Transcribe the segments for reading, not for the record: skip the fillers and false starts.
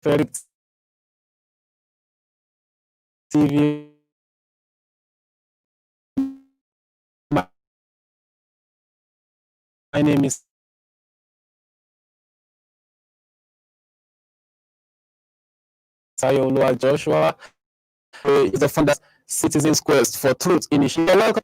AsphericTV. My name is Sayolua Joshua. Is the founder of Citizens Quest for Truth Initiative. Welcome.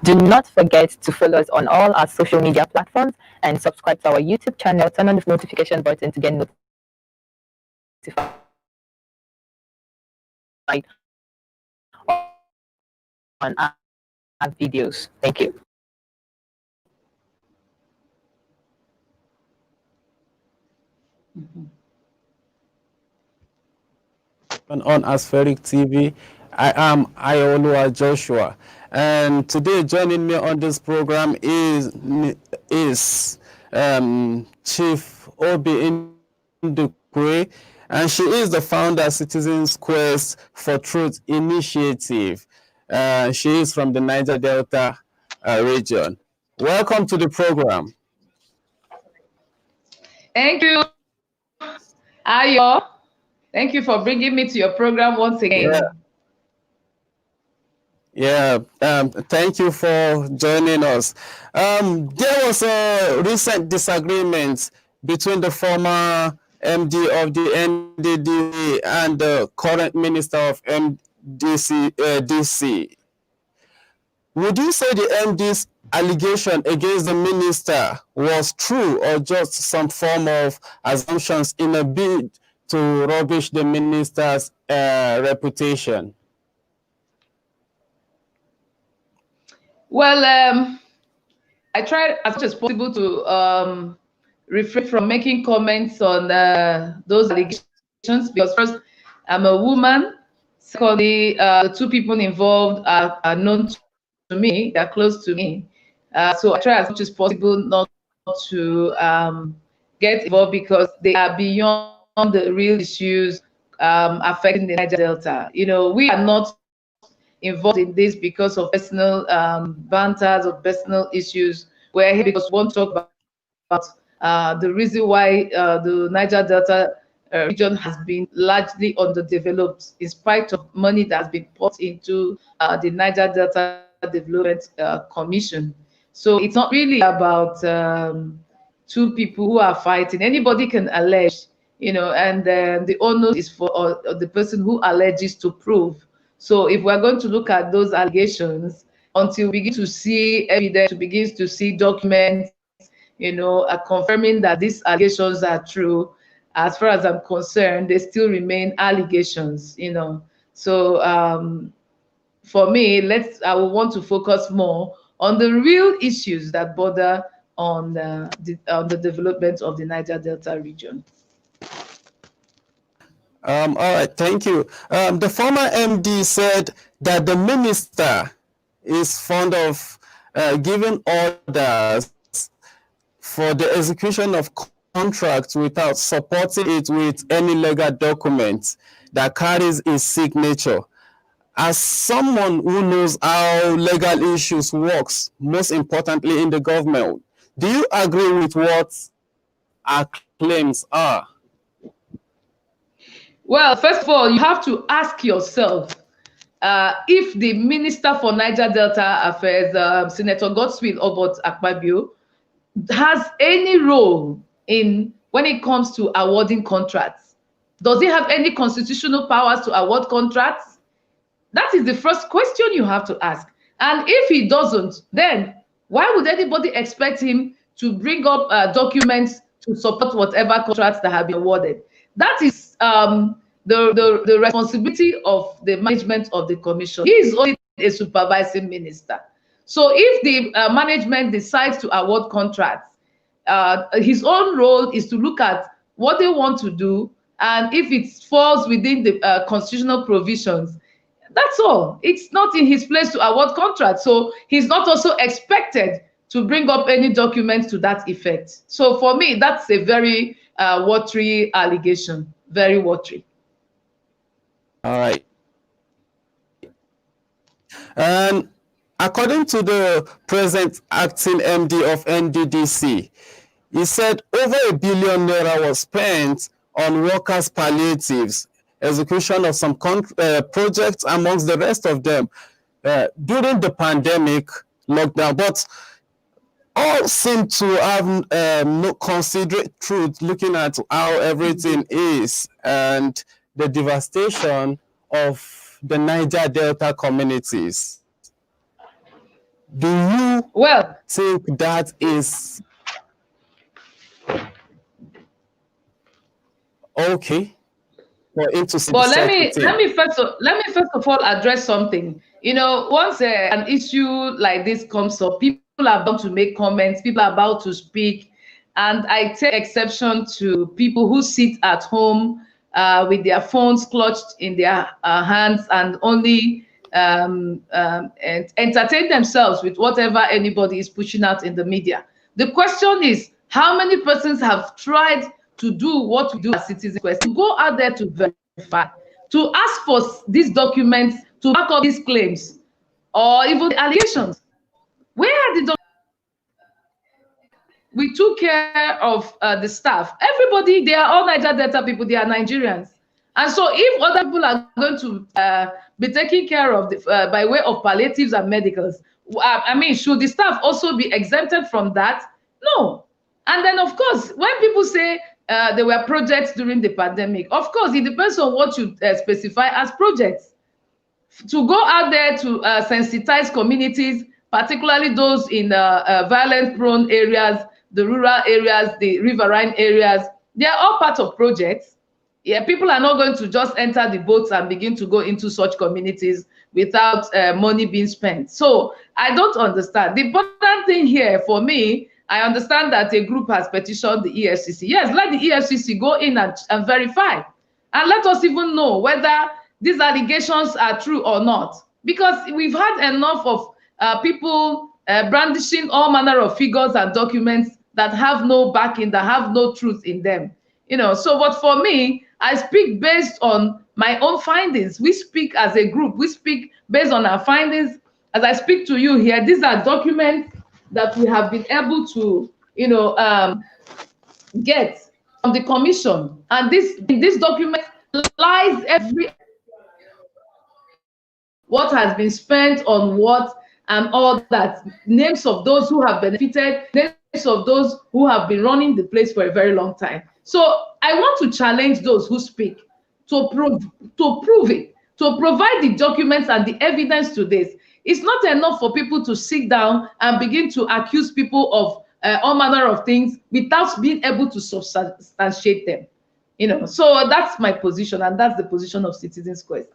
Do not forget to follow us on all our social media platforms and subscribe to our YouTube channel. Turn on the notification button to get notified on our videos. Thank you. On AsphericTV, I am Ayolua Joshua, and today joining me on this program is Chief Oby Ndukwe, and she is the founder of Citizens Quest for Truth Initiative. She is from the Niger Delta region. Welcome to the program. Thank you, Ayo. Thank you for bringing me to your program once again. Thank you for joining us. There was a recent disagreement between the former MD of the NDDC and the current Minister of DC. Would you say the MD's allegation against the minister was true or just some form of assumptions in a bid to rubbish the minister's reputation? Well, I tried as much as possible to refrain from making comments on those allegations because first, I'm a woman. Secondly, the two people involved are known to me, they're close to me. So I try as much as possible not to get involved because they are beyond the real issues affecting the Niger Delta. You know, we are not involved in this because of personal banters or personal issues. We're here because we want to talk about the reason why the Niger Delta region has been largely underdeveloped in spite of money that has been put into the Niger Delta Development Commission. So it's not really about two people who are fighting. Anybody can allege, you know, and the onus is for the person who alleges to prove. So if we're going to look at those allegations until we begin to see evidence, we begin to see documents, you know, confirming that these allegations are true, as far as I'm concerned, they still remain allegations, you know. So for me, I will want to focus more on the real issues that border on the development of the Niger Delta region. All right, thank you. The former MD said that the minister is fond of giving orders for the execution of contracts without supporting it with any legal documents that carries his signature. As someone who knows how legal issues works, most importantly in the government, do you agree with what our claims are? Well, first of all, you have to ask yourself if the Minister for Niger Delta Affairs, Senator Godswill Obot Akpabio, has any role in when it comes to awarding contracts. Does he have any constitutional powers to award contracts? That is the first question you have to ask. And if he doesn't, then why would anybody expect him to bring up documents to support whatever contracts that have been awarded? That is the responsibility of the management of the commission. He is only a supervising minister. So if the management decides to award contracts his own role is to look at what they want to do, and if it falls within the constitutional provisions, that's all. It's not in his place to award contracts. So he's not also expected to bring up any documents to that effect. So for me, that's a very watery allegation, very watery. All right. And according to the present acting MD of NDDC, he said over R1 billion was spent on workers' palliatives, execution of some projects amongst the rest of them during the pandemic lockdown. But all seem to have no considerate truth looking at how everything is and the devastation of the Niger Delta communities. Do you think that is okay? Well, let me first of all address something. You know, once an issue like this comes up, people are about to make comments, people are about to speak, and I take exception to people who sit at home with their phones clutched in their hands and only and entertain themselves with whatever anybody is pushing out in the media. The question is, how many persons have tried to do what we do as citizens, to go out there to verify, to ask for these documents, to back up these claims, or even the allegations? Where are the documents? We took care of the staff. Everybody, they are all Niger Delta people, they are Nigerians. And so if other people are going to be taken care of by way of palliatives and medicals, I mean, should the staff also be exempted from that? No. And then, of course, when people say there were projects during the pandemic, of course, it depends on what you specify as projects. To go out there to sensitize communities, particularly those in violence-prone areas, the rural areas, the riverine areas, they are all part of projects. Yeah, people are not going to just enter the boats and begin to go into such communities without money being spent. So I don't understand. The important thing here for me, I understand that a group has petitioned the EFCC. Yes, let the EFCC go in and verify. And let us even know whether these allegations are true or not. Because we've had enough of people brandishing all manner of figures and documents that have no backing, that have no truth in them. You know, so but for me, I speak based on my own findings. We speak as a group. We speak based on our findings. As I speak to you here, these are documents that we have been able to, you know, get from the commission. And this document lies every what has been spent on what and all that, names of those who have benefited, names of those who have been running the place for a very long time. So I want to challenge those who speak to prove it, to provide the documents and the evidence to this. It's not enough for people to sit down and begin to accuse people of all manner of things without being able to substantiate them. You know, so that's my position, and that's the position of Citizens Quest.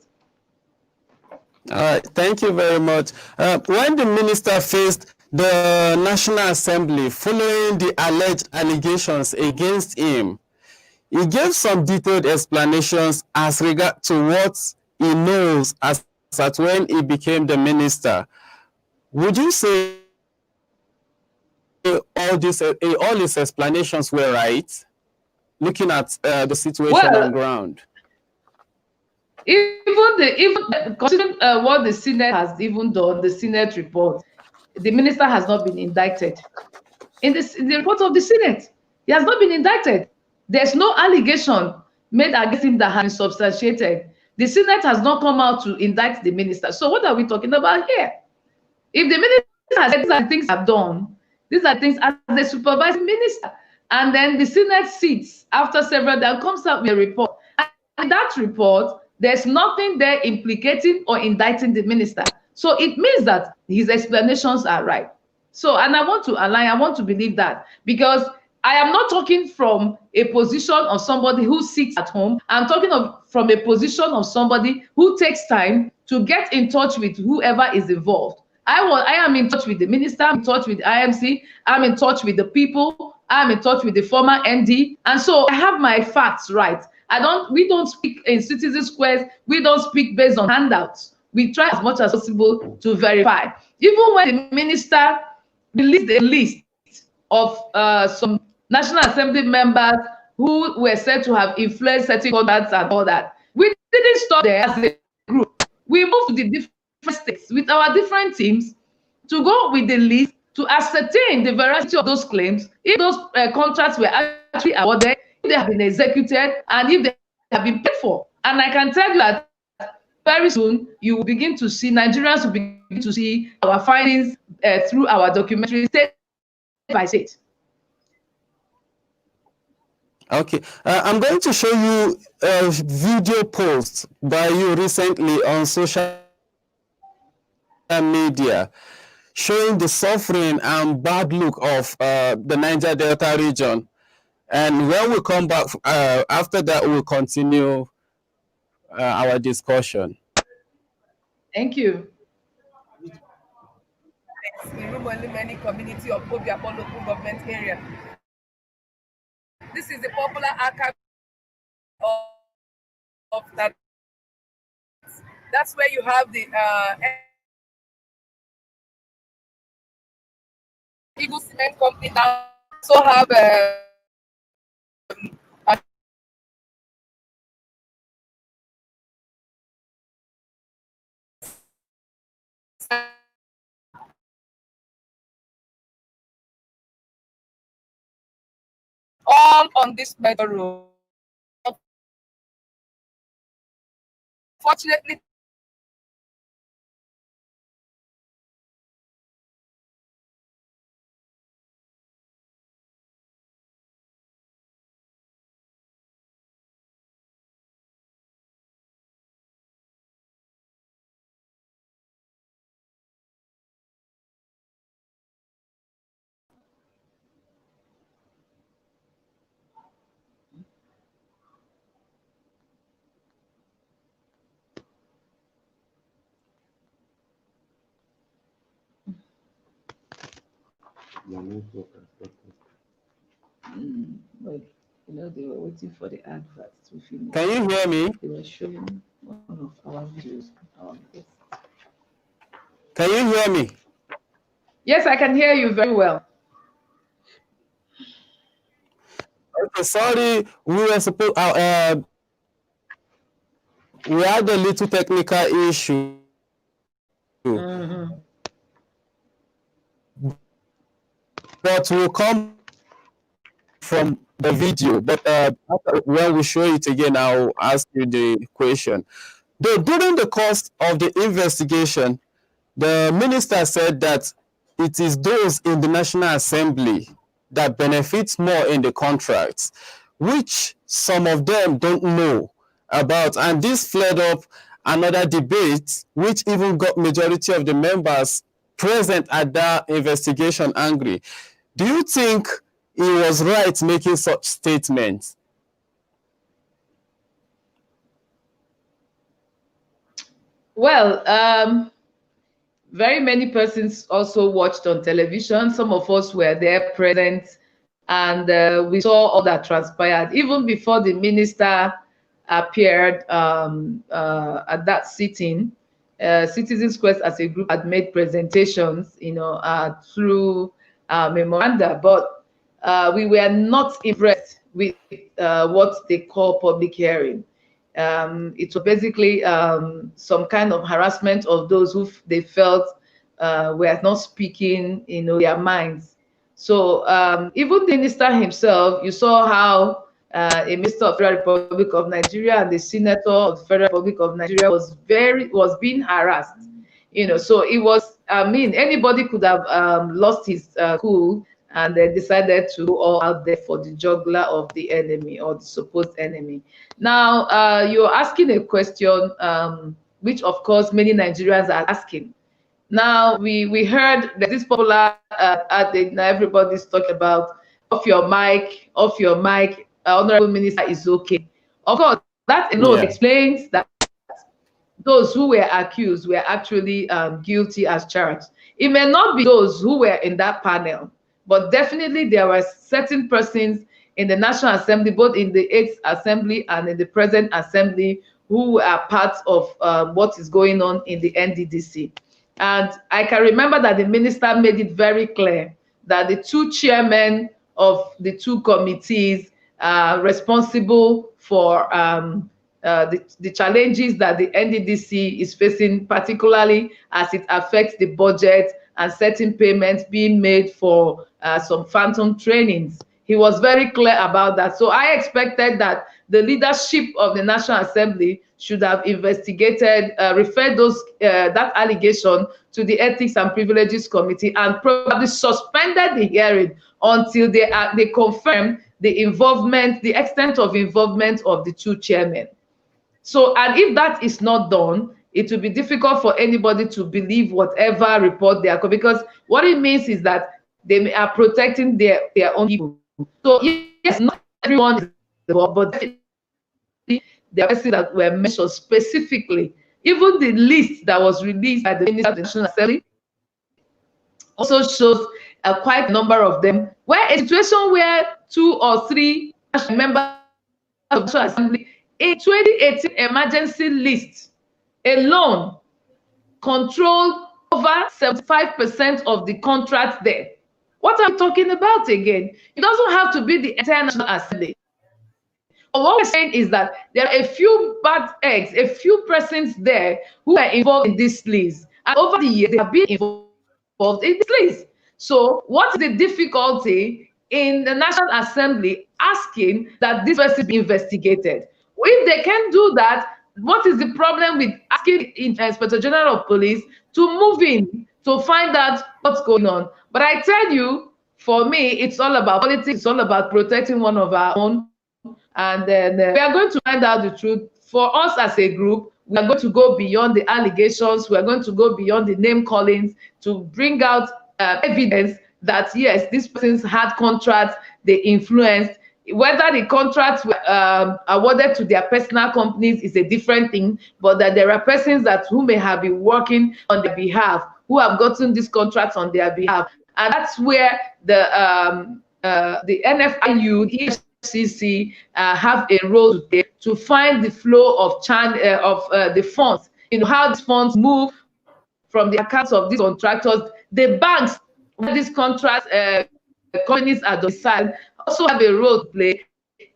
All right, thank you very much. When the minister faced the National Assembly following the alleged allegations against him, he gave some detailed explanations as regard to what he knows as at when he became the minister. Would you say all his explanations were right, looking at the situation on ground? Even considering what the Senate has even done, the Senate report, the minister has not been indicted. In the report of the Senate, he has not been indicted. There's no allegation made against him that has been substantiated. The Senate has not come out to indict the minister. So what are we talking about here? If the minister has said these are things I've done, these are things as the supervising minister, and then the Senate sits after several days and comes out with a report. And in that report, there's nothing there implicating or indicting the minister. So it means that his explanations are right. So, and I want to align, I want to believe that, because I am not talking from a position of somebody who sits at home. I'm talking from a position of somebody who takes time to get in touch with whoever is involved. I am in touch with the minister, I'm in touch with the IMC, I'm in touch with the people, I'm in touch with the former ND, and so I have my facts right. We don't speak in citizen squares. We don't speak based on handouts. We try as much as possible to verify. Even when the minister released a list of some National Assembly members who were said to have influenced certain contracts and all that, we didn't stop there as a group. We moved to the different states with our different teams to go with the list to ascertain the veracity of those claims, if those contracts were actually awarded, if they have been executed, and if they have been paid for. And I can tell you that very soon you will begin to see, Nigerians will begin to see our findings through our documentary state by state. Okay, I'm going to show you a video post by you recently on social media showing the suffering and bad look of the Niger Delta region. And when we come back, after that, we'll continue our discussion. Thank you. In Rumoli community of Oby Ndukwe local government area. This is the popular archive of that. That's where you have the Eagle Cement Company. Now also have all on this metal road. Fortunately, But you know, they were waiting for the adverts to finish. Can you hear me? They were showing one of our videos. Can you hear me? Yes, I can hear you very well. Okay, sorry, we were supposed. We had a little technical issue. Mm-hmm. But we'll come from the video. But when we show it again, I'll ask you the question. During the course of the investigation, the minister said that it is those in the National Assembly that benefits more in the contracts, which some of them don't know about. And this flared up another debate, which even got majority of the members present at that investigation angry. Do you think he was right making such statements? Well, very many persons also watched on television. Some of us were there present, and we saw all that transpired. Even before the minister appeared at that sitting, Citizens Quest as a group had made presentations, you know, through memoranda, but we were not impressed with what they call public hearing. It was basically some kind of harassment of those who they felt were not speaking, you know, their minds. So even the minister himself, you saw how a Minister of the Federal Republic of Nigeria and the Senator of the Federal Republic of Nigeria was being harassed. You know, so it was. I mean, anybody could have lost his cool and then decided to go all out there for the jugular of the enemy or the supposed enemy. Now, you're asking a question, which of course many Nigerians are asking. Now, we heard that this popular adage, now everybody's talking about off your mic, honorable minister is okay. Of course, that alone explains that those who were accused were actually guilty as charged. It may not be those who were in that panel, but definitely there were certain persons in the National Assembly, both in the 8th Assembly and in the present Assembly, who are part of what is going on in the NDDC. And I can remember that the minister made it very clear that the two chairmen of the two committees are responsible for the challenges that the NDDC is facing, particularly as it affects the budget and certain payments being made for some phantom trainings. He was very clear about that. So I expected that the leadership of the National Assembly should have investigated, referred that allegation to the Ethics and Privileges Committee and probably suspended the hearing until they confirm the involvement, the extent of involvement of the two chairmen. So, and if that is not done, it will be difficult for anybody to believe whatever report they are, because what it means is that they are protecting their own people. So yes, not everyone is involved, but there are persons that were mentioned specifically. Even the list that was released by the Minister of the National Assembly also shows quite a number of them, where a situation where 2 or 3 members of the National Assembly in 2018 emergency list alone controlled over 75% of the contracts there. What are we talking about again? It doesn't have to be the entire National Assembly. But what we're saying is that there are a few bad eggs, a few persons there who are involved in this list. And over the years, they have been involved in this list. So what's the difficulty in the National Assembly asking that this person be investigated? If they can do that, what is the problem with asking the Inspector General of Police to move in to find out what's going on? But I tell you, for me, it's all about politics. It's all about protecting one of our own. And then we are going to find out the truth. For us as a group, we are going to go beyond the allegations. We are going to go beyond the name callings to bring out evidence that, yes, these persons had contracts, they influenced. Whether the contracts were awarded to their personal companies is a different thing, but that there are persons who may have been working on their behalf, who have gotten these contracts on their behalf. And that's where the NFIU, the EFCC have a role to play to find the flow of the funds, how these funds move from the accounts of these contractors. The banks where these contracts companies are domiciled also have a role to play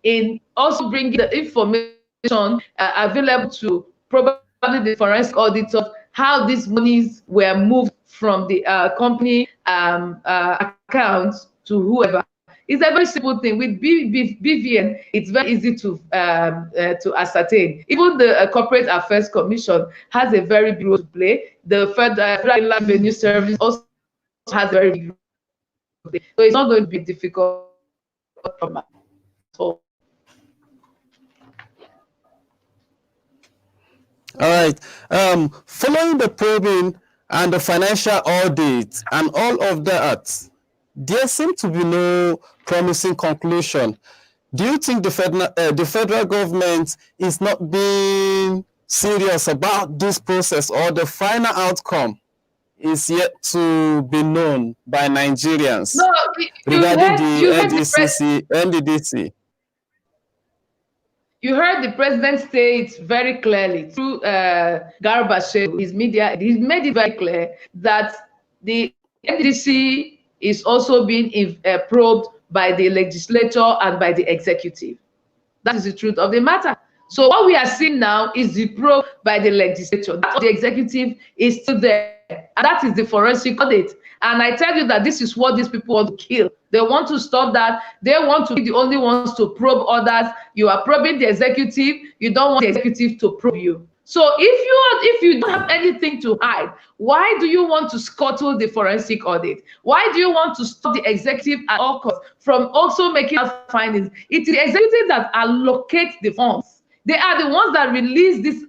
in also bringing the information available to probably the forensic auditors, how these monies were moved from the company accounts to whoever. It's a very simple thing. With BVN, it's very easy to ascertain. Even the Corporate Affairs Commission has a very big role to play. The Federal Revenue Service also has a very big role to play. So it's not going to be difficult from at all. All right. Following the probing and the financial audit and all of that, there seems to be no promising conclusion. Do you think the federal government is not being serious about this process, or the final outcome is yet to be known by Nigerians regarding the NDDC? You heard the president say it very clearly through Garba Shehu, his media. He made it very clear that the NDDC is also being probed by the legislature and by the executive. That is the truth of the matter. So what we are seeing now is the probe by the legislature. That of the executive is still there, and that is the forensic audit. And I tell you that this is what these people want to kill. They want to stop that. They want to be the only ones to probe others. You are probing the executive. You don't want the executive to probe you. So if you don't have anything to hide, why do you want to scuttle the forensic audit? Why do you want to stop the executive at all costs from also making findings? It is the executive that allocates the funds. They are the ones that release these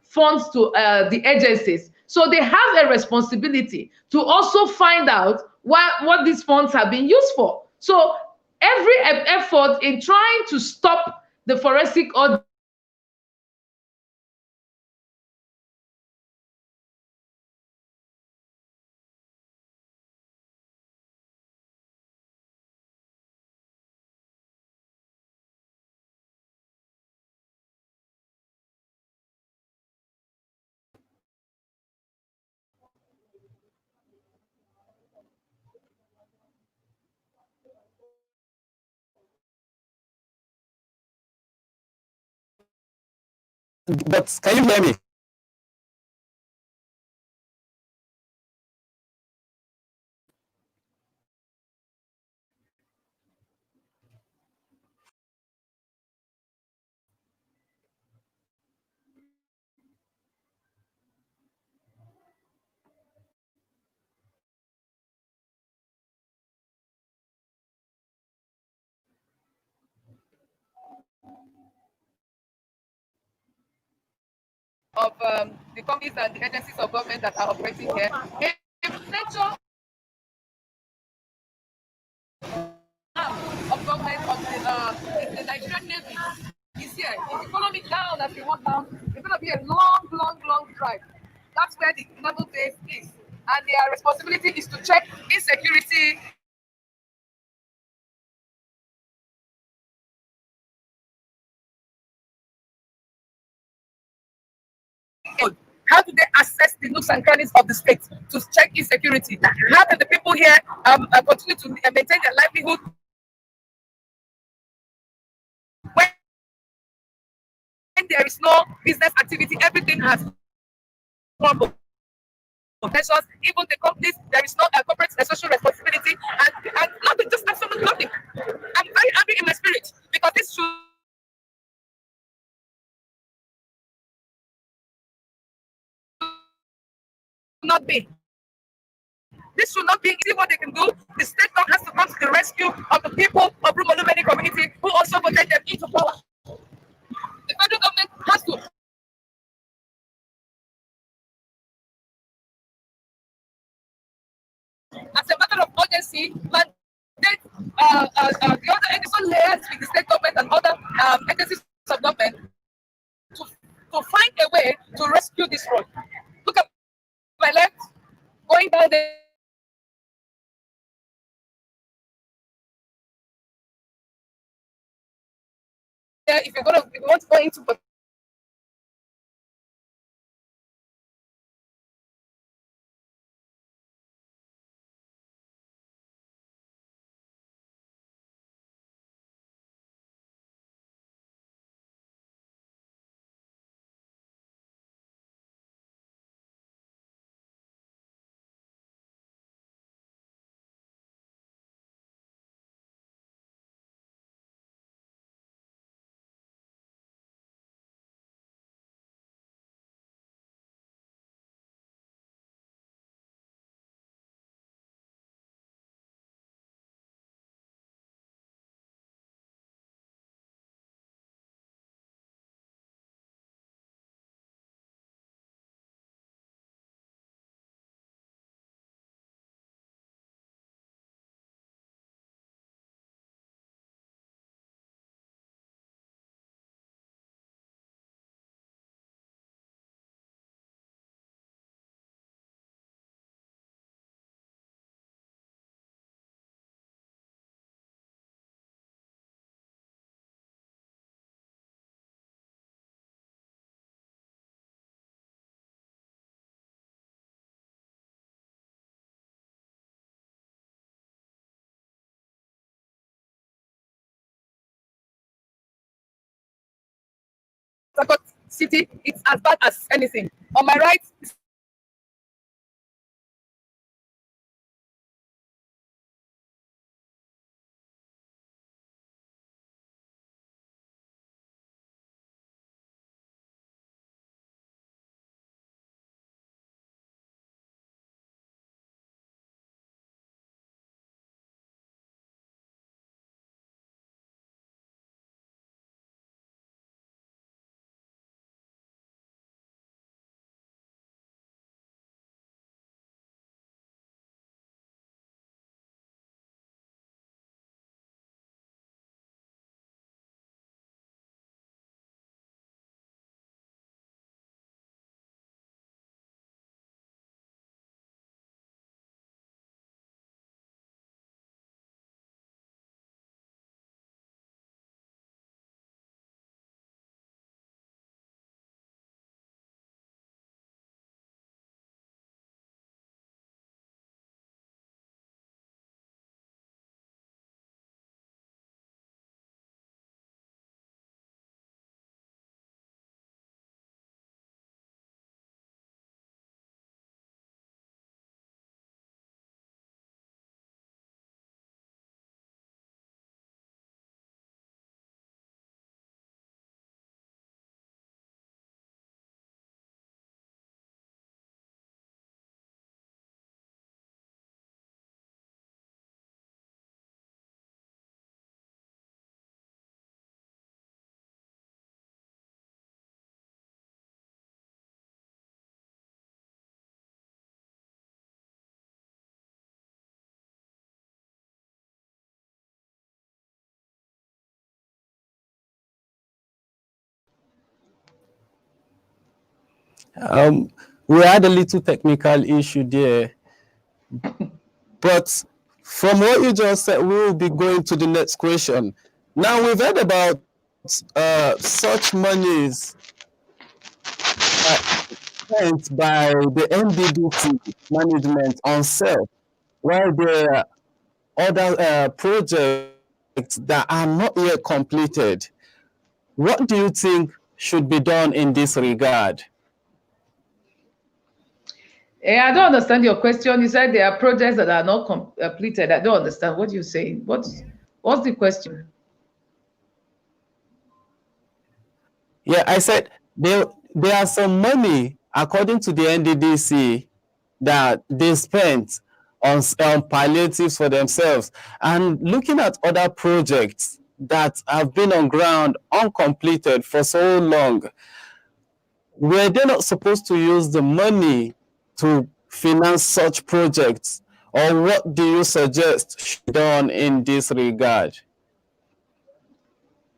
funds to the agencies. So they have a responsibility to also find out what these funds have been used for. So every effort in trying to stop the forensic audit but can you hear me? Of the companies and the agencies of government that are operating here. If nature of government of the Nigerian Navy is here, if you follow me down as we walk down, it's going to be a long drive. That's where the naval base is. And their responsibility is to check insecurity. How do they assess the nooks and crannies of the state to check insecurity? How can the people here continue to maintain their livelihood when there is no business activity? Everything has crumbled. Even the companies, there is no corporate social responsibility, and nothing, just absolutely nothing. I'm very angry in my spirit because this should not be. This should not be easy what they can do. The state government has to come to the rescue of the people of Rumolumeni community who also voted them into power. The federal government has to. As a matter of urgency, mandate the other agencies layers with the state government and other agencies of government to find a way to rescue this road. Look at my left, going down there. If you want to go into City, it's as bad as anything. On my right, We had a little technical issue there, but from what you just said, we will be going to the next question. Now, we've heard about such monies spent by the NDDC management on self, while there are other projects that are not yet completed. What do you think should be done in this regard? I don't understand your question. You said there are projects that are not completed. I don't understand what you're saying. What's the question? Yeah, I said there are some money, according to the NDDC, that they spent on palliatives for themselves. And looking at other projects that have been on ground uncompleted for so long, were they not supposed to use the money to finance such projects? Or what do you suggest should be done in this regard?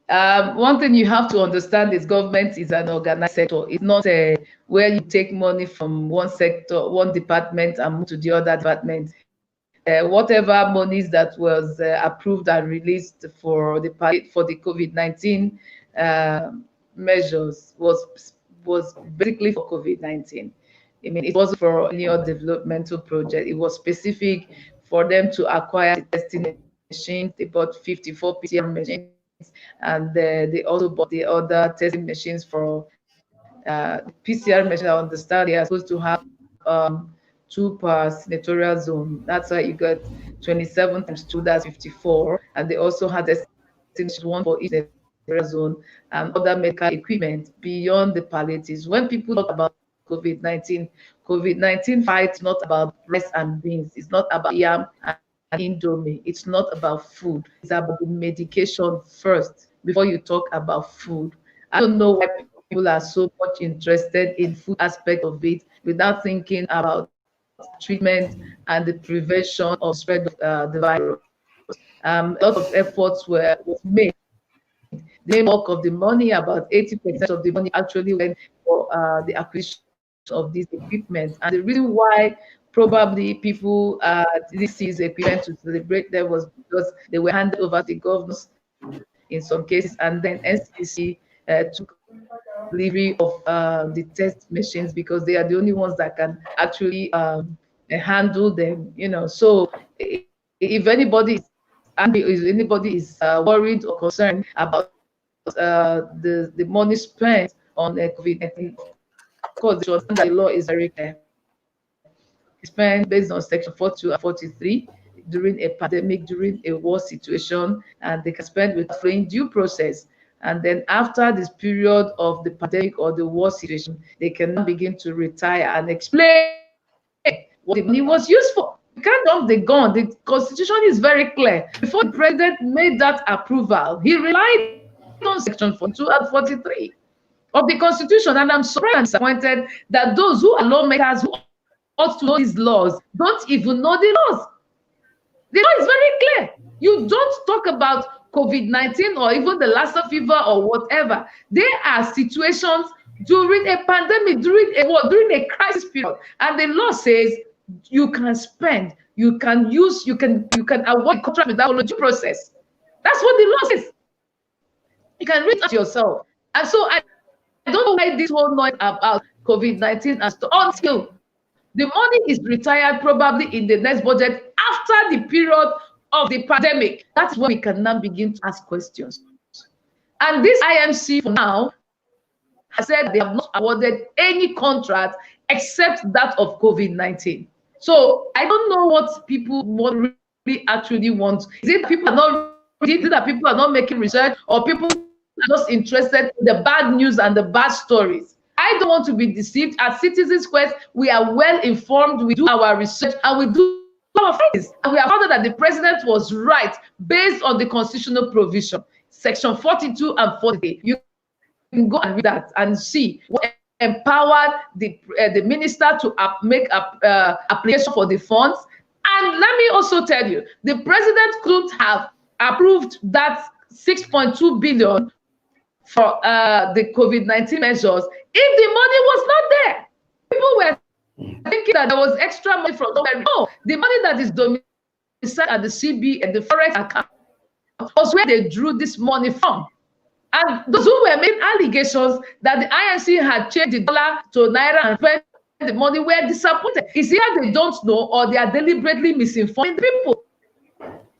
One thing you have to understand is government is an organized sector. It's not where you take money from one sector, one department, and move to the other department. Whatever monies that was approved and released for the COVID-19 measures was basically for COVID-19. I mean, it wasn't for any other developmental project. It was specific for them to acquire the testing machines. They bought 54 PCR machines, and they also bought the other testing machines for PCR machines. I understand they are supposed to have 2 per senatorial zone. That's why you got 27 times 2, that's 54. And they also had a 1 for each senatorial zone and other medical equipment beyond the palliatives. When people talk about COVID-19 fight is not about rice and beans. It's not about yam and indomie. It's not about food. It's about the medication first before you talk about food. I don't know why people are so much interested in food aspect of it without thinking about treatment and the prevention of spread of the virus. A lot of efforts was made. The bulk of the money, about 80% of the money, actually went for the acquisition of this equipment. And the reason why probably people this is equipment to celebrate them was because they were handed over to the governors in some cases, and then NDDC took delivery of the test machines because they are the only ones that can actually handle them. So if anybody is worried or concerned about the money spent on COVID-19, of course, the law is very clear. It's spent based on Section 42 and 43 during a pandemic, during a war situation, and they can spend with following due process. And then after this period of the pandemic or the war situation, they can begin to retire and explain what the money was used for. You can't jump the gun. The Constitution is very clear. Before the President made that approval, he relied on Section 42 and 43 of the Constitution. And I'm surprised and disappointed that those who are lawmakers who ought to know these laws don't even know the laws. The law is very clear. You don't talk about COVID-19 or even the Lassa fever or whatever. There are situations during a pandemic, during a war, during a crisis period, and the law says you can spend, you can use, you can award contract without due process. That's what the law says. You can read it yourself. And so I don't know why this whole noise about COVID-19 as to until the money is retired probably in the next budget after the period of the pandemic. That's when we can now begin to ask questions. And this IMC for now has said they have not awarded any contract except that of COVID-19. So I don't know what people really actually want. Is it people are not reading, that people are not making research, or people are just interested in the bad news and the bad stories? I don't want to be deceived. At Citizens Quest, we are well informed. We do our research and we do our things. And we have found that the president was right based on the constitutional provision, Section 42 and 48. You can go and read that and see what empowered the minister to make application for the funds. And let me also tell you, the president couldn't have approved that 6.2 billion for the COVID-19 measures if the money was not there. that there was extra money from somewhere. No, the money that is domiciled at the CB and the forex account was where they drew this money from. And those who were making allegations that the INC had changed the dollar to naira and spent the money were disappointed. It's either they don't know or they are deliberately misinforming the people.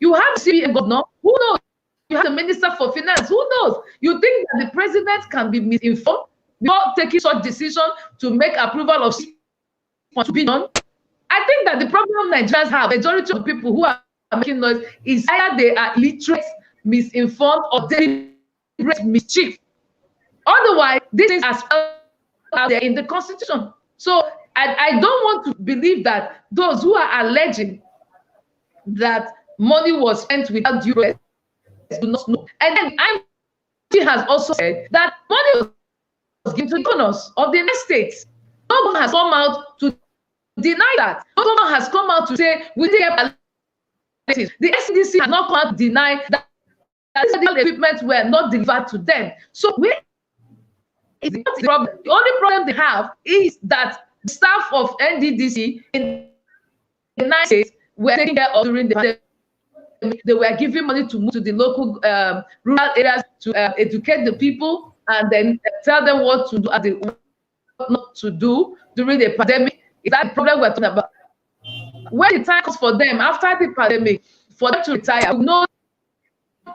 You have the CBN governor, who knows? You have the Minister for Finance, who knows? You think that the president can be misinformed before taking such decision to make approval of to be done? I think that the problem Nigerians have, majority of people who are making noise, is either they are illiterate, misinformed, or deliberate mischief. Otherwise, this is as well out there in the Constitution. So I don't want to believe that those who are alleging that money was spent without due process do not know. And then IMT has also said that money was given to the donors of the United States. No one has come out to deny that. No one has come out to say we did have the NDDC has not come out to deny that the equipment were not delivered to them. So where is the problem? The only problem they have is that the staff of NDDC in the United States were taking care of during the pandemic. They were giving money to move to the local rural areas to educate the people and then tell them what to do and what not to do during the pandemic. Is that the problem we're talking about? When the time comes for them after the pandemic, for them to retire, we know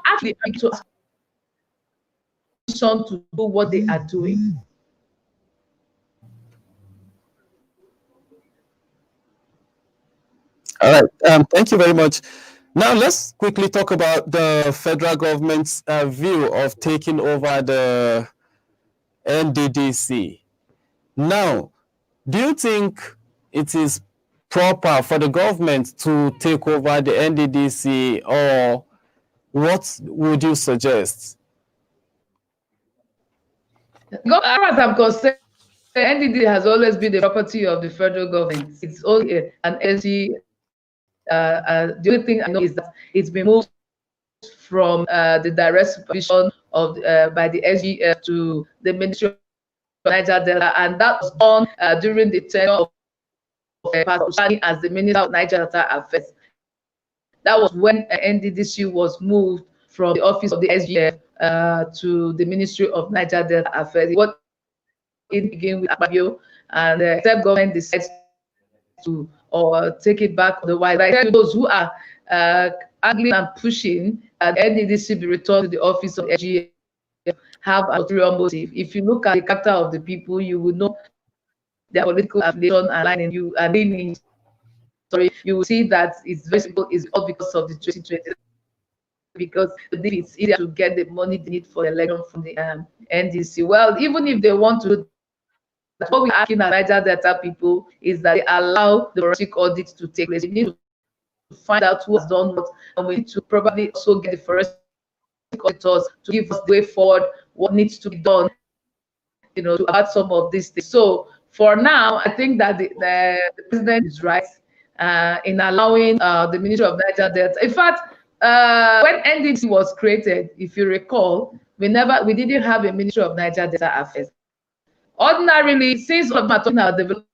actually to do what they are doing. All right. Thank you very much. Now let's quickly talk about the federal government's view of taking over the NDDC. Now, do you think it is proper for the government to take over the NDDC, or what would you suggest? As far as I'm concerned, the NDDC has always been the property of the federal government. It's only an SG. The only thing I know is that it's been moved from the direct supervision of by the SGF to the Ministry of Niger Delta, and that was done during the tenure of Pastor as the Minister of Niger Delta Affairs. That was when NDDC was moved from the office of the SGF to the Ministry of Niger Delta Affairs. What it began with Akpabio, and the government decides to or take it back. Otherwise, I tell those who are angling and pushing that NDDC be returned to the office of the SGF have a ulterior motive. If you look at the character of the people, you would know their political affiliation and line in you and leaning. Sorry, you will see that it's very simple. It's all because of the 2020. Because it's easier to get the money they need for the election from the NDC. Well, even if they want to, what we're asking at Niger Delta people is that they allow the forensic audit to take place. We need to find out who has done what, and we need to probably also get the forensic auditors to give us the way forward, what needs to be done, you know, to add some of these things. So for now, I think that the president is right in allowing the Ministry of Niger Delta. In fact, when NDDC was created, if you recall, we didn't have a Ministry of Niger Delta Affairs. Ordinarily, since we're talking about developing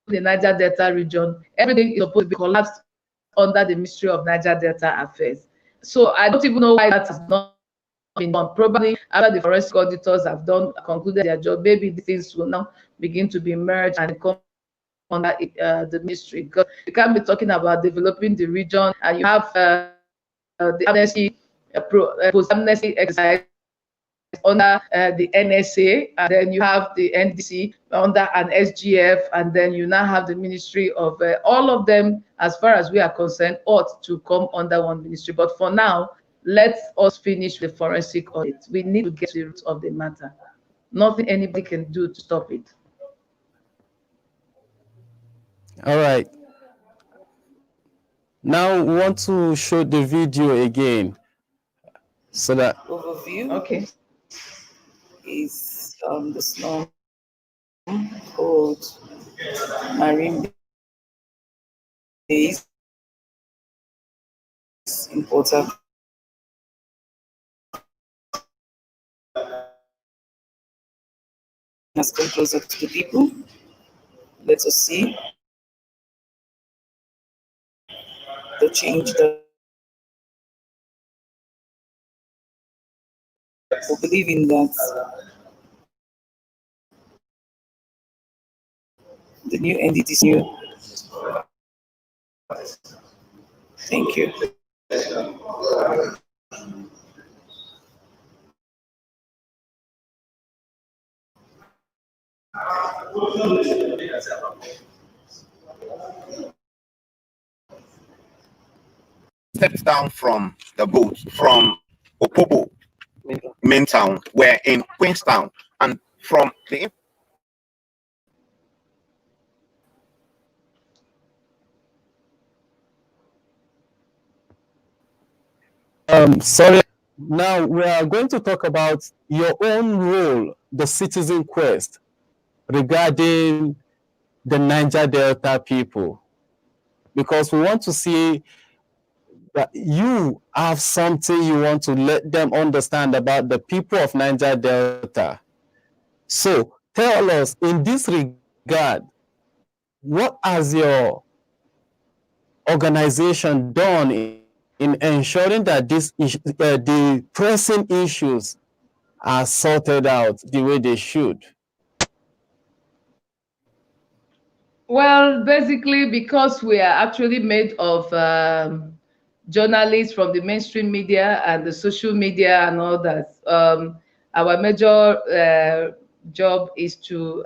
the Niger Delta region, everything is supposed to be collapsed under the Ministry of Niger Delta Affairs. So I don't even know why that has not been done. Probably after the forensic auditors have concluded their job, maybe things will now begin to be merged and come under the ministry. Because you can't be talking about developing the region and you have the amnesty, post-amnesty exercise under the NSA, and then you have the NDC under an SGF, and then you now have the Ministry of all of them, as far as we are concerned, ought to come under one ministry. But for now, let us finish the forensic audit. We need to get to the root of the matter. Nothing anybody can do to stop it. All right. Now we want to show the video again so that overview. Okay. Is the slum called Marine Base in Port Harcourt. Let's come closer to the people. Let us see. the change that we believe in that the new NDDC. Thank you. Stepped down from the boat from Opobo, main town, were in Queenstown, and from the Sorry. Now we are going to talk about your own role, the Citizen Quest, regarding the Niger Delta people, because we want to see that you have something you want to let them understand about the people of Niger Delta. So tell us, in this regard, what has your organization done in ensuring that the pressing issues are sorted out the way they should? Well, basically, because we are actually made of journalists from the mainstream media and the social media and all that, our major job is to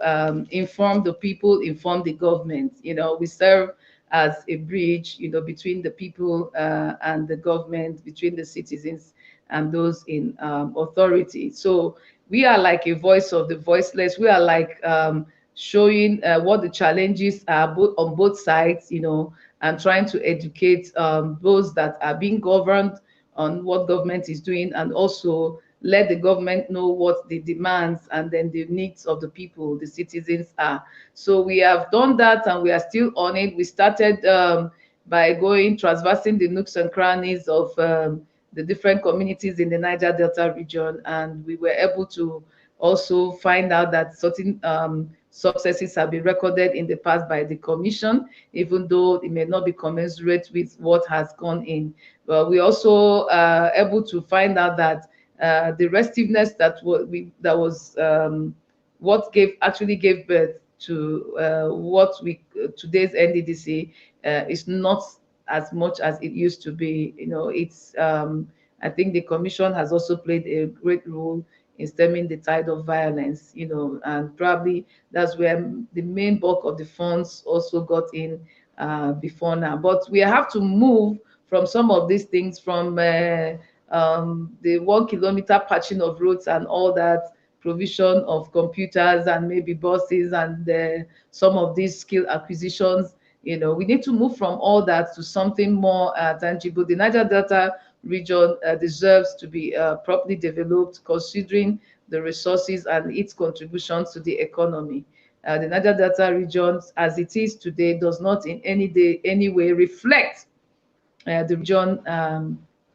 inform the people, inform the government. You know, we serve as a bridge, you know, between the people and the government, between the citizens and those in authority. So we are like a voice of the voiceless. We are like showing what the challenges are on both sides, you know, and trying to educate those that are being governed on what government is doing, and also let the government know what the demands and then the needs of the people, the citizens are. So we have done that and we are still on it. We started by going transversing the nooks and crannies of the different communities in the Niger Delta region, and we were able to also find out that certain successes have been recorded in the past by the commission, even though it may not be commensurate with what has gone in. But we also able to find out that the restiveness that was what actually gave birth to what today's NDDC is not as much as it used to be. You know, it's I think the commission has also played a great role in stemming the tide of violence, you know, and probably that's where the main bulk of the funds also got in before now. But we have to move from some of these things, from the 1 kilometer patching of roads and all that, provision of computers and maybe buses and some of these skill acquisitions. You know, we need to move from all that to something more tangible. The Niger Delta region deserves to be properly developed, considering the resources and its contributions to the economy. The Niger Delta region, as it is today, does not in any way reflect the region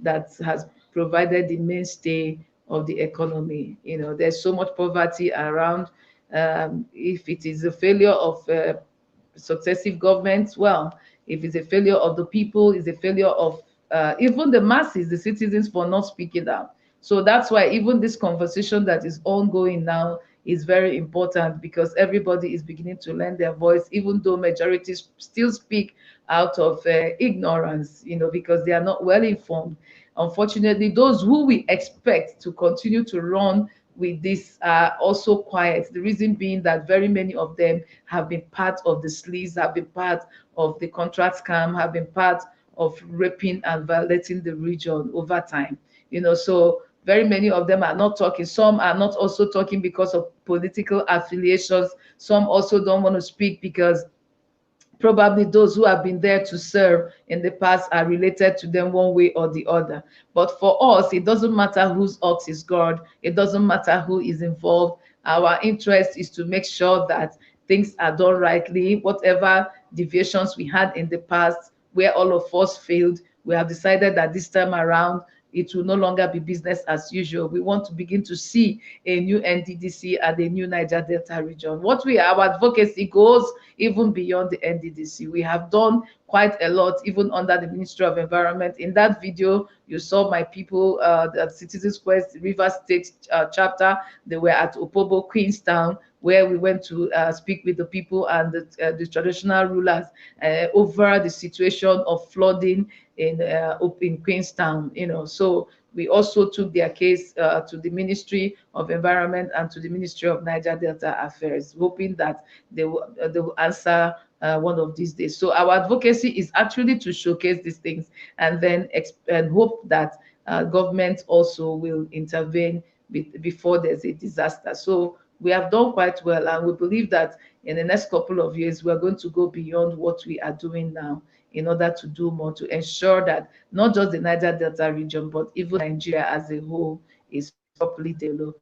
that has provided the mainstay of the economy. You know, there's so much poverty around. If it is a failure of successive governments, well, if it's a failure of the people, it's a failure of even the masses, the citizens, for not speaking out. So that's why even this conversation that is ongoing now is very important, because everybody is beginning to lend their voice, even though majorities still speak out of ignorance, you know, because they are not well informed. Unfortunately, those who we expect to continue to run with this are also quiet. The reason being that very many of them have been part of the sleaze, have been part of the contract scam, have been part of raping and violating the region over time. You know, so very many of them are not talking. Some are not also talking because of political affiliations. Some also don't want to speak because probably those who have been there to serve in the past are related to them one way or the other. But for us, it doesn't matter whose ox is God. It doesn't matter who is involved. Our interest is to make sure that things are done rightly. Whatever deviations we had in the past, where all of us failed, we have decided that this time around, it will no longer be business as usual. We want to begin to see a new NDDC and a new Niger Delta region. Our advocacy goes even beyond the NDDC. We have done quite a lot, even under the Ministry of Environment. In that video, you saw my people, the Citizens Quest River State chapter. They were at Opobo, Queenstown, where we went to speak with the people and the traditional rulers over the situation of flooding in Queenstown. So we also took their case to the Ministry of Environment and to the Ministry of Niger Delta Affairs, hoping that they will answer one of these days. So our advocacy is actually to showcase these things and then and hope that government also will intervene before there's a disaster. So we have done quite well, and we believe that in the next couple of years, we're going to go beyond what we are doing now in order to do more to ensure that not just the Niger Delta region, but even Nigeria as a whole is properly developed.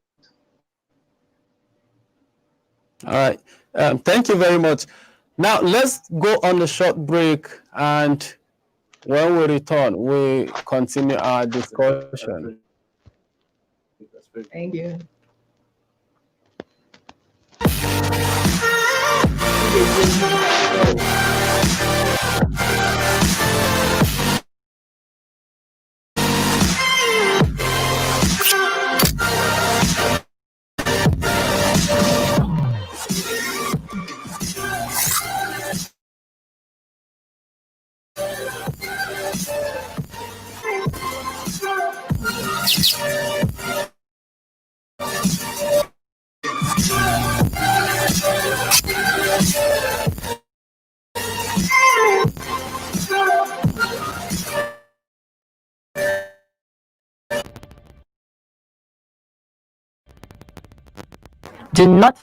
All right. Thank you very much. Now, let's go on a short break, and when we return, we continue our discussion. Thank you. Do not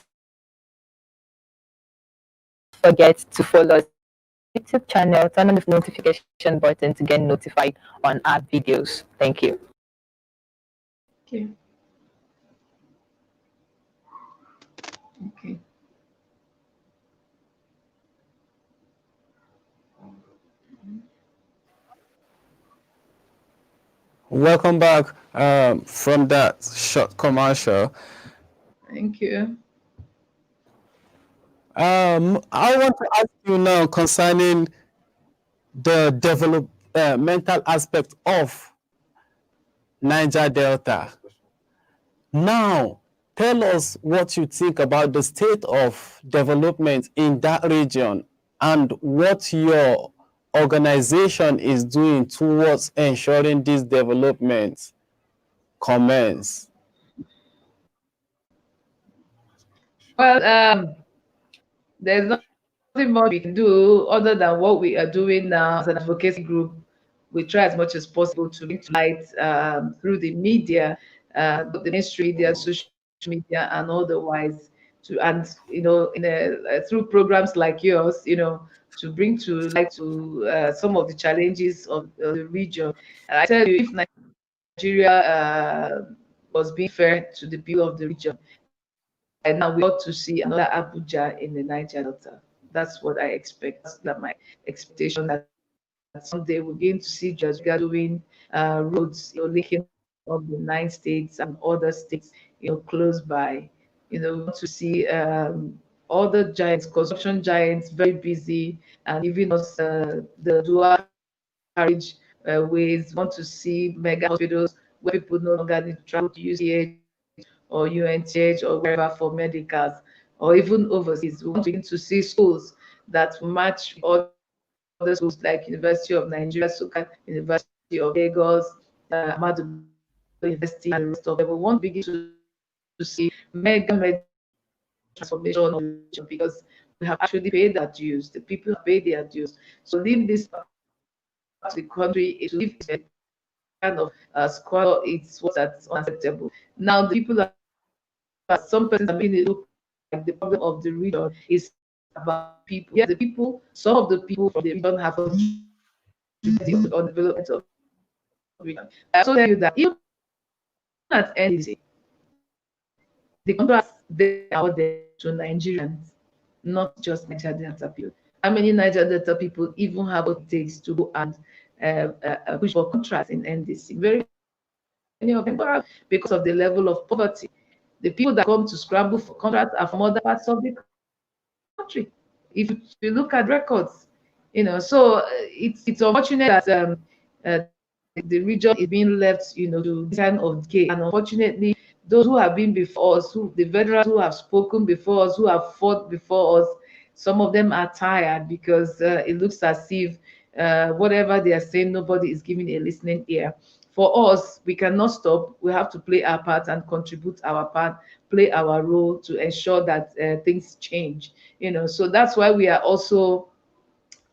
forget to follow us on our YouTube channel, turn on the notification button to get notified on our videos. Thank you. Okay. Okay. Welcome back from that short commercial. Thank you. I want to ask you now concerning the developmental aspect of Niger Delta. Now, tell us what you think about the state of development in that region and what your organization is doing towards ensuring these developments commence. Well, there's nothing more we can do other than what we are doing now as an advocacy group. We try as much as possible to bring to light through the media, the mainstream media, social media, and otherwise, through programs like yours, to bring to light to some of the challenges of the region. I tell you, if Nigeria was being fair to the people of the region, and now we ought to see another Abuja in the Niger Delta. That's what I expect. That's my expectation, that someday we'll begin to see Jazuga doing roads, linking up the 9 states and other states, close by. We want to see all the giants, construction giants, very busy, and giving us the dual carriage ways. We want to see mega hospitals where people no longer need to travel to UCH or UNTH or wherever for medicals, or even overseas. We want to begin to see schools that match other schools like University of Nigeria, Suka, University of Lagos, Ahmadu University, and the rest of them. We want to begin to see mega transformation, because we have actually paid our dues. The people have paid their dues. So leave this to the country, it leave kind of squalor, it's what that's unacceptable. Now the people are, some persons are making it look like the problem of the region is about people. Yeah, the people, some of the people from the region have contributed on development of the region. I also tell you that even at NDC, the contracts they are out there to Nigerians, not just Niger Delta people. How many Niger Delta people even have what it takes to go and push for contracts in NDC? Very of them because of the level of poverty. The people that come to scramble for contracts are from other parts of the country. If you look at records, so it's unfortunate that the region is being left, to this kind of decay. And unfortunately, those who have been before us, the veterans who have spoken before us, who have fought before us, some of them are tired because it looks as if whatever they are saying, nobody is giving a listening ear. For us, we cannot stop. We have to play our part and contribute our part, play our role to ensure that things change. So that's why we are also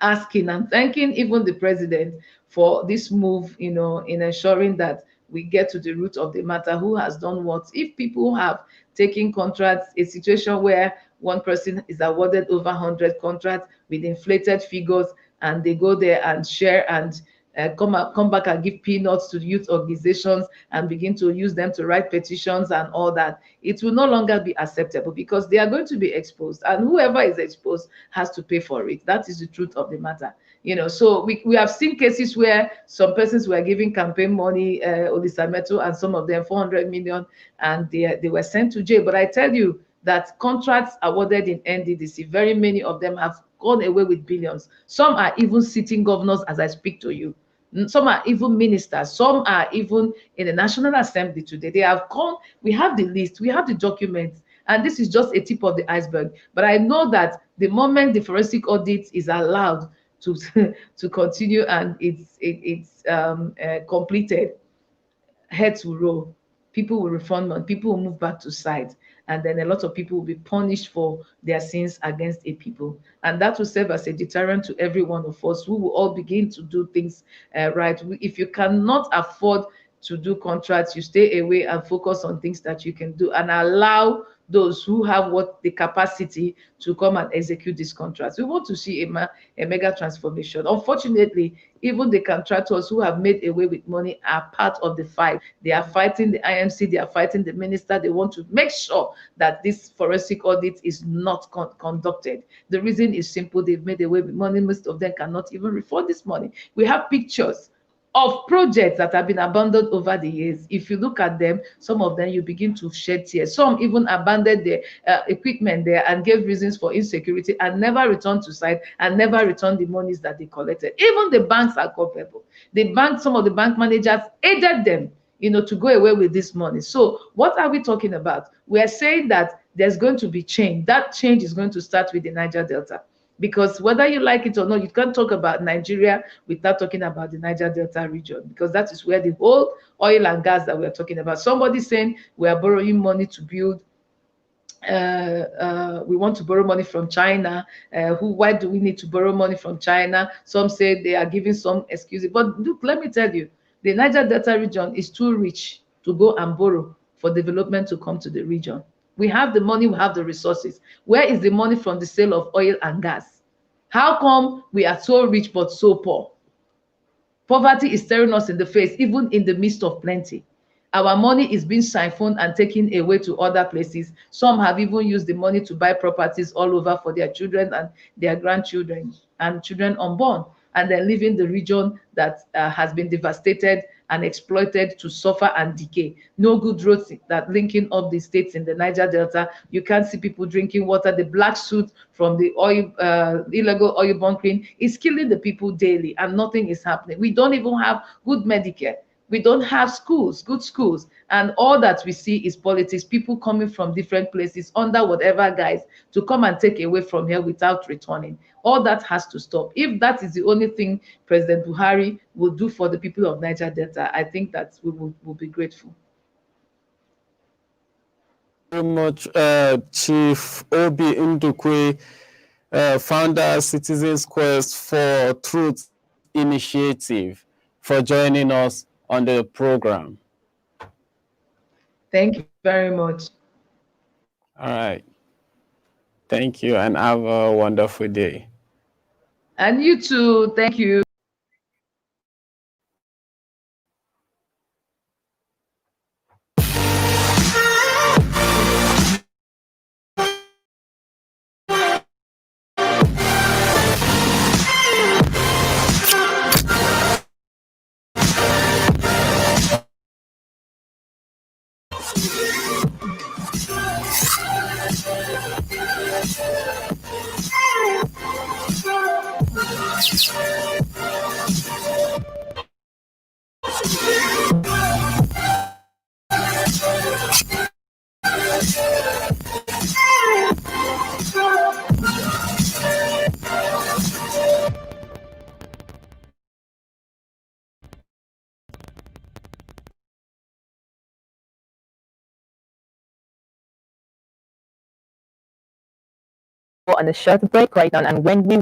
asking and thanking even the president for this move, in ensuring that we get to the root of the matter, who has done what. If people have taken contracts, a situation where one person is awarded over 100 contracts with inflated figures, and they go there and share and come back and give peanuts to youth organizations and begin to use them to write petitions and all that, it will no longer be acceptable, because they are going to be exposed, and whoever is exposed has to pay for it. That is the truth of the matter. So we have seen cases where some persons were giving campaign money, Olisameto and some of them 400 million, and they were sent to jail. But I tell you that contracts awarded in NDDC, very many of them have gone away with billions. Some are even sitting governors as I speak to you. Some are even ministers. Some are even in the National Assembly today. They have come. We have the list. We have the documents. And this is just a tip of the iceberg. But I know that the moment the forensic audit is allowed to to continue and it's completed, heads will roll. People will refund money. People will move back to site, and then a lot of people will be punished for their sins against a people, and that will serve as a deterrent to every one of us, who will all begin to do things right. If you cannot afford to do contracts, you stay away and focus on things that you can do, and allow those who have what the capacity to come and execute these contracts. We want to see a mega transformation. Unfortunately, even the contractors who have made away with money are part of the fight. They are fighting the IMC, they are fighting the minister. They want to make sure that this forensic audit is not conducted. The reason is simple: they've made away with money. Most of them cannot even refund this money. We have pictures of projects that have been abandoned over the years. If you look at them, some of them, you begin to shed tears. Some even abandoned their equipment there and gave reasons for insecurity and never returned to site and never returned the monies that they collected. Even the banks are culpable. Some of the bank managers aided them, to go away with this money. So what are we talking about? We are saying that there's going to be change. That change is going to start with the Niger Delta. Because whether you like it or not, you can't talk about Nigeria without talking about the Niger Delta region, because that is where the whole oil and gas that we're talking about. Somebody saying we are borrowing money to build, we want to borrow money from China. Why do we need to borrow money from China? Some say they are giving some excuses. But look, let me tell you, the Niger Delta region is too rich to go and borrow for development to come to the region. We have the money, we have the resources. Where is the money from the sale of oil and gas? How come we are so rich but so poor? Poverty is staring us in the face, even in the midst of plenty. Our money is being siphoned and taken away to other places. Some have even used the money to buy properties all over for their children and their grandchildren and children unborn, and then leaving the region that has been devastated and exploited to suffer and decay. No good roads that linking up the states in the Niger Delta. You can't see people drinking water. The black soot from the oil, illegal oil bunkering is killing the people daily, and nothing is happening. We don't even have good Medicare. We don't have schools, good schools, and all that we see is politics, people coming from different places under whatever guise to come and take away from here without returning. All that has to stop. If that is the only thing President Buhari will do for the people of Niger Delta, I think that we will be grateful. Very much, Chief Oby Ndukwe, founder Citizens Quest for Truth Initiative, for joining us on the program. Thank you very much. All right. Thank you, and have a wonderful day. And you too. Thank you. On a short break right now, and when we